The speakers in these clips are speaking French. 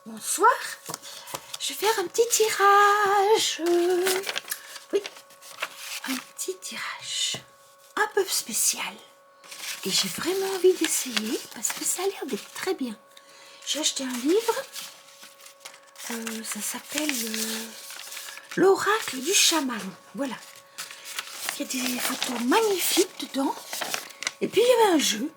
Bonsoir, je vais faire un petit tirage. Oui, un petit tirage un peu spécial. Et j'ai vraiment envie d'essayer parce que ça a l'air d'être très bien. J'ai acheté un livre, ça s'appelle L'Oracle du Chaman. Voilà, il y a des photos magnifiques dedans. Et puis il y avait un jeu.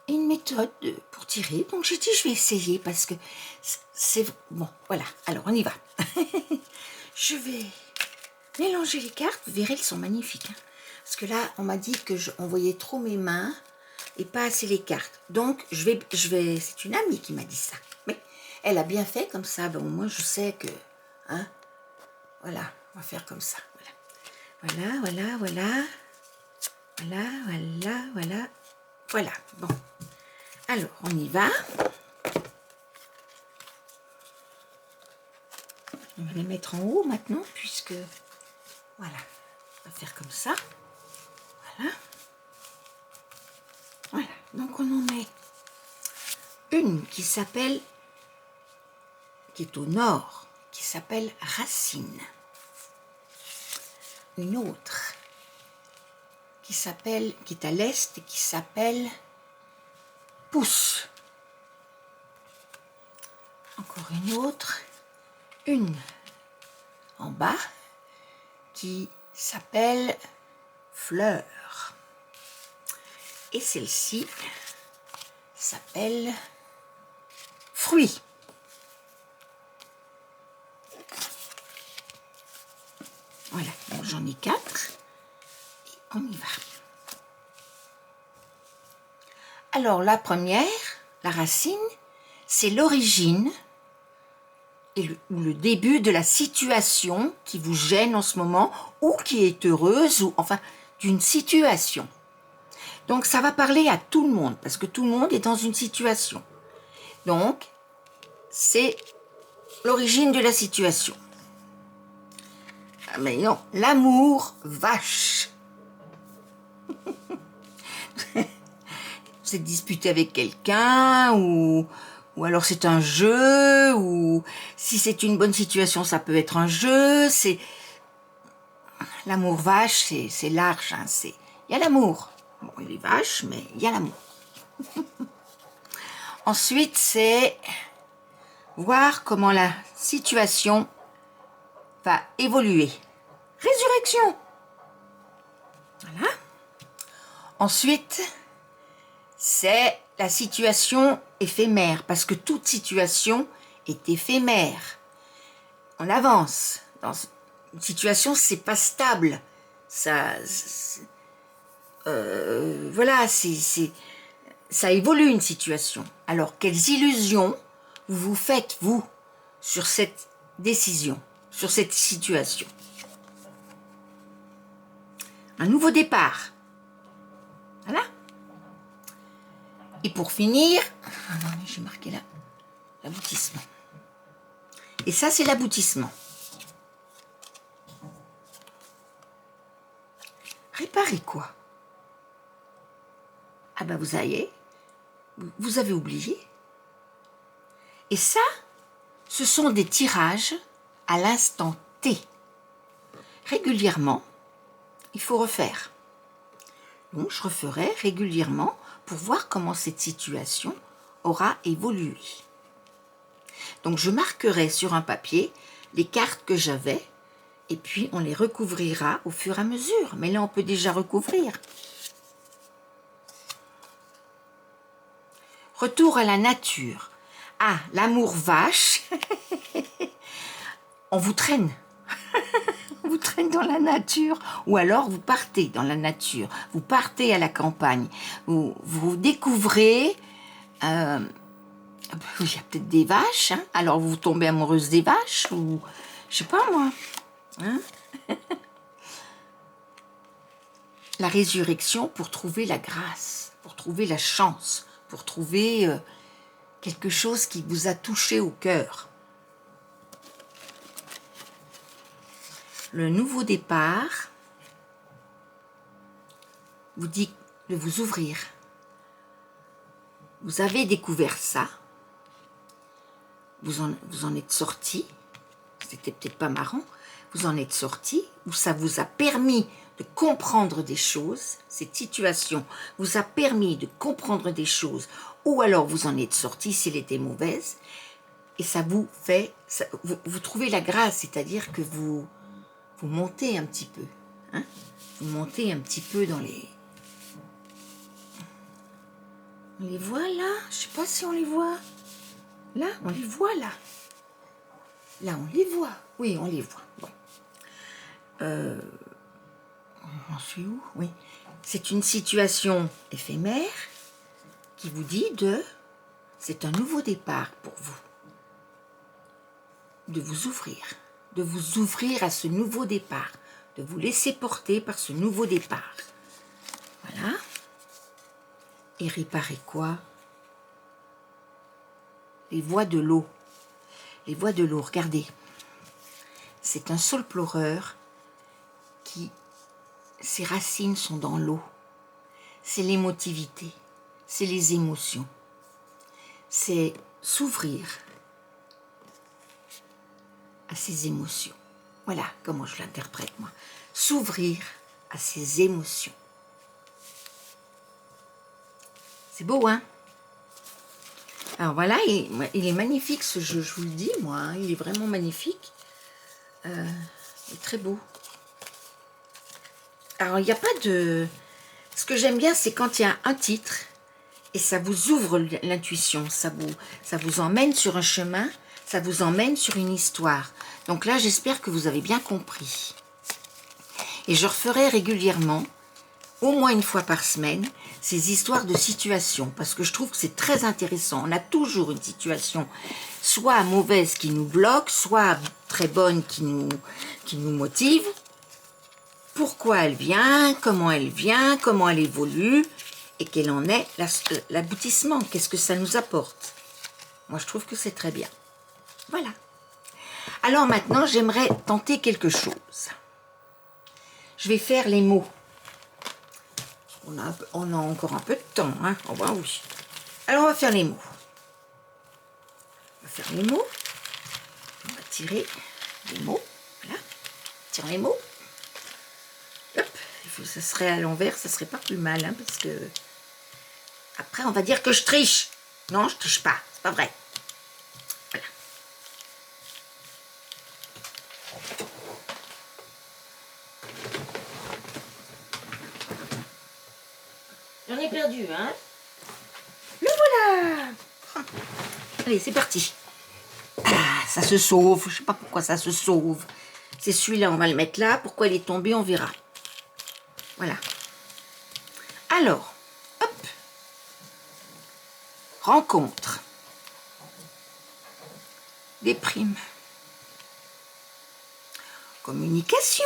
Et une méthode pour tirer. Donc j'ai dit je vais essayer parce que c'est... Bon, voilà. Alors on y va. Je vais mélanger les cartes. Vous verrez, elles sont magnifiques. Hein. Parce que là, on m'a dit que on voyait trop mes mains et pas assez les cartes. Donc je vais... C'est une amie qui m'a dit ça. Mais elle a bien fait comme ça. Bon, moi je sais que... Hein, voilà, on va faire comme ça. Voilà, voilà, voilà. Voilà, voilà, voilà. Voilà, bon. Alors, on y va. On va les mettre en haut maintenant, puisque... Voilà, on va faire comme ça. Voilà. Voilà, donc on en met une qui s'appelle... qui est au nord, qui s'appelle Racine. Une autre qui s'appelle... qui est à l'est et qui s'appelle Pouce. Encore une autre. Une en bas qui s'appelle Fleur. Et celle-ci s'appelle Fruit. Voilà, donc j'en ai 4. Et on y va. Alors la première, la racine, c'est l'origine ou le début de la situation qui vous gêne en ce moment ou qui est heureuse ou enfin d'une situation. Donc ça va parler à tout le monde parce que tout le monde est dans une situation. Donc c'est l'origine de la situation. Ah, mais non, l'amour vache. Vous êtes disputé avec quelqu'un ou alors c'est un jeu, ou si c'est une bonne situation, ça peut être un jeu. C'est l'amour vache, c'est large. Hein, il y a l'amour. Bon, il est vache, mais il y a l'amour. Ensuite, c'est voir comment la situation va évoluer. Résurrection. Voilà. Ensuite, c'est la situation éphémère, parce que toute situation est éphémère. On avance. Dans une situation, c'est pas stable. Ça, voilà, ça évolue une situation. Alors, quelles illusions vous vous faites, vous, sur cette décision, sur cette situation? Un nouveau départ. Voilà. Et pour finir, j'ai marqué là, l'aboutissement. Et ça, c'est l'aboutissement. Réparer quoi? Ah ben vous avez oublié. Et ça, ce sont des tirages à l'instant T. Régulièrement, il faut refaire. Donc je referai régulièrement pour voir comment cette situation aura évolué. Donc je marquerai sur un papier les cartes que j'avais et puis on les recouvrira au fur et à mesure. Mais là on peut déjà recouvrir. Retour à la nature. Ah, l'amour vache. On vous traîne. On vous traîne dans la nature. Ou alors vous partez dans la nature. Vous partez à la campagne. Vous découvrez... il y a peut-être des vaches. Hein, alors vous tombez amoureuse des vaches. Ou je sais pas moi. Hein. La résurrection pour trouver la grâce. Pour trouver la chance. Pour trouver... quelque chose qui vous a touché au cœur. Le nouveau départ vous dit de vous ouvrir. Vous avez découvert ça. vous en êtes sorti, c'était peut-être pas marrant, vous en êtes sorti, ou ça vous a permis de comprendre des choses, cette situation vous a permis de comprendre des choses, ou alors vous en êtes sorti si elle était mauvaise, et ça vous fait, vous trouvez la grâce, c'est-à-dire que vous montez un petit peu, hein, vous montez un petit peu dans les... On les voit là? Je sais pas si on les voit. Là, on les voit là. Là, on les voit. Oui, on les voit. Bon. On suis où? Oui. C'est une situation éphémère qui vous dit de... C'est un nouveau départ pour vous. De vous ouvrir à ce nouveau départ, de vous laisser porter par ce nouveau départ. Voilà. Et réparer quoi? Les voies de l'eau. Les voies de l'eau, regardez. C'est un saule pleureur qui, ses racines sont dans l'eau. C'est l'émotivité, c'est les émotions. C'est s'ouvrir à ses émotions. Voilà comment je l'interprète, moi. S'ouvrir à ses émotions. C'est beau, hein? Alors voilà, il est magnifique ce jeu, je vous le dis, moi. Hein, il est vraiment magnifique. Il est très beau. Alors, il n'y a pas de... Ce que j'aime bien, c'est quand il y a un titre et ça vous ouvre l'intuition, ça vous emmène sur un chemin, ça vous emmène sur une histoire. Donc là, j'espère que vous avez bien compris. Et je referai régulièrement, au moins une fois par semaine, ces histoires de situations, parce que je trouve que c'est très intéressant. On a toujours une situation, soit mauvaise qui nous bloque, soit très bonne qui nous motive. Pourquoi elle vient, comment elle évolue, et quel en est l'aboutissement, qu'est-ce que ça nous apporte. Moi, je trouve que c'est très bien. Voilà. Alors maintenant, j'aimerais tenter quelque chose. Je vais faire les mots. On a encore un peu de temps, hein. Oh, ben oui. Alors, on va faire les mots. On va faire les mots. On va tirer les mots. Voilà. Tire les mots. Hop. Ça serait à l'envers, ça serait pas plus mal, hein, parce que... Après, on va dire que je triche. Non, je triche pas. C'est pas vrai. Voilà. J'en ai perdu, hein. Le voilà. Allez, c'est parti. Ah, ça se sauve. Je sais pas pourquoi ça se sauve. C'est celui-là, on va le mettre là. Pourquoi il est tombé, on verra. Voilà. Alors, hop. Rencontre. Déprime. Communication.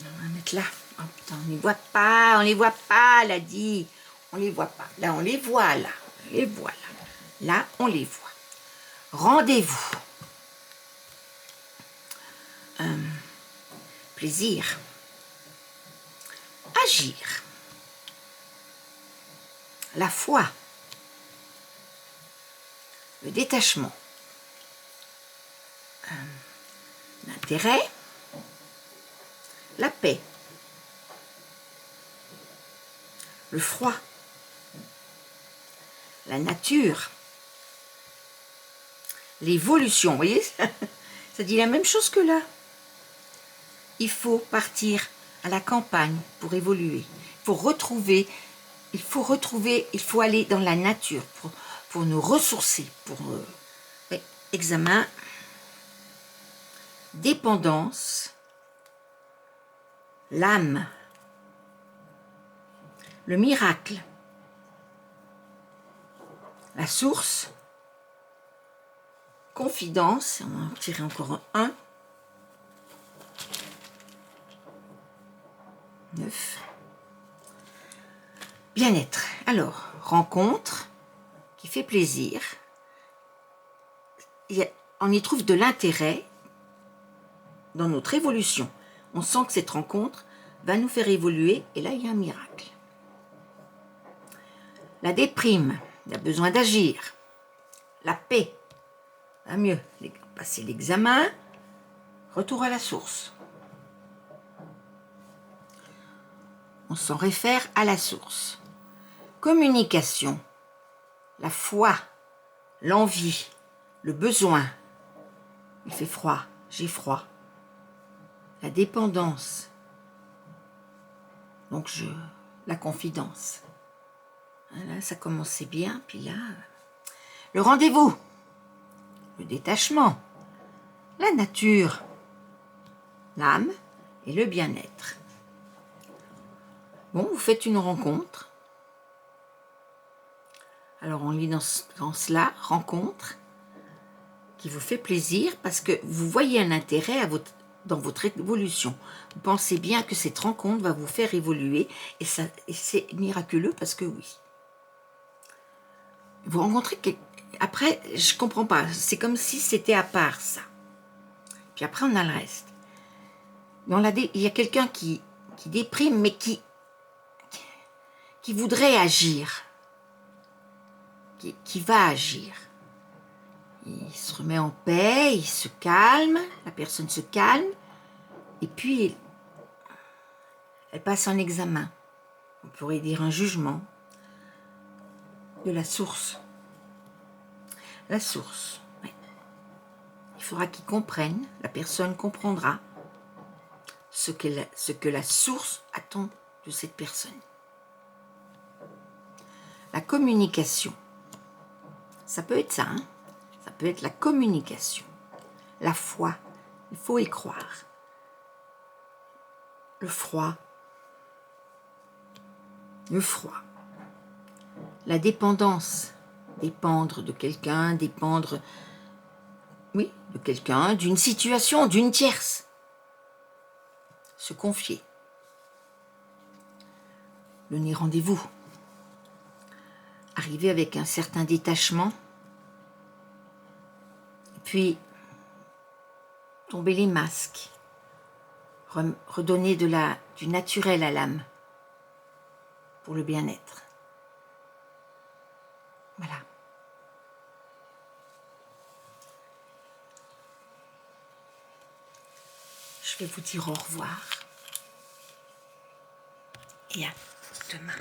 On va mettre là. Oh putain, on les voit pas, elle a dit. On les voit pas. Là, on les voit, là. On les voit, là. Là, on les voit. Rendez-vous. Plaisir. Agir. La foi. Le détachement. L'intérêt. La paix. Le froid. La nature. L'évolution. Vous voyez, ça dit la même chose que là. Il faut partir à la campagne pour évoluer. Il faut retrouver, il faut aller dans la nature pour nous ressourcer. Pour examen, dépendance, l'âme, le miracle, la source, confidence, on va en tirer encore un. 9. Bien-être. Alors, rencontre qui fait plaisir. On y trouve de l'intérêt dans notre évolution. On sent que cette rencontre va nous faire évoluer et là, il y a un miracle. La déprime. Il a besoin d'agir. La paix. Va mieux. Passer l'examen. Retour à la source. On s'en réfère à la source. Communication. La foi. L'envie. Le besoin. Il fait froid. J'ai froid. La dépendance. Donc la confidence. Là, ça commençait bien, puis là, le rendez-vous, le détachement, la nature, l'âme et le bien-être. Bon, vous faites une rencontre. Alors on lit dans cela, rencontre, qui vous fait plaisir parce que vous voyez un intérêt dans votre évolution. Vous pensez bien que cette rencontre va vous faire évoluer et c'est miraculeux parce que oui. Vous rencontrez quelqu'un. Après, je comprends pas. C'est comme si c'était à part ça. Puis après, on a le reste. Mais il y a quelqu'un qui déprime, mais qui voudrait agir. Qui va agir. Il se remet en paix, il se calme, la personne se calme, et puis elle passe un examen. On pourrait dire un jugement de la source. La source, oui. Il faudra qu'il comprenne, la personne comprendra ce que la source attend de cette personne. La communication, ça peut être ça, hein? Ça peut être la communication, la foi, il faut y croire. Le froid, la dépendance, dépendre de quelqu'un, oui, de quelqu'un, d'une situation, d'une tierce. Se confier. Donner rendez-vous. Arriver avec un certain détachement. Et puis, tomber les masques. Redonner du naturel à l'âme. Pour le bien-être. Voilà. Je vais vous dire au revoir et à demain.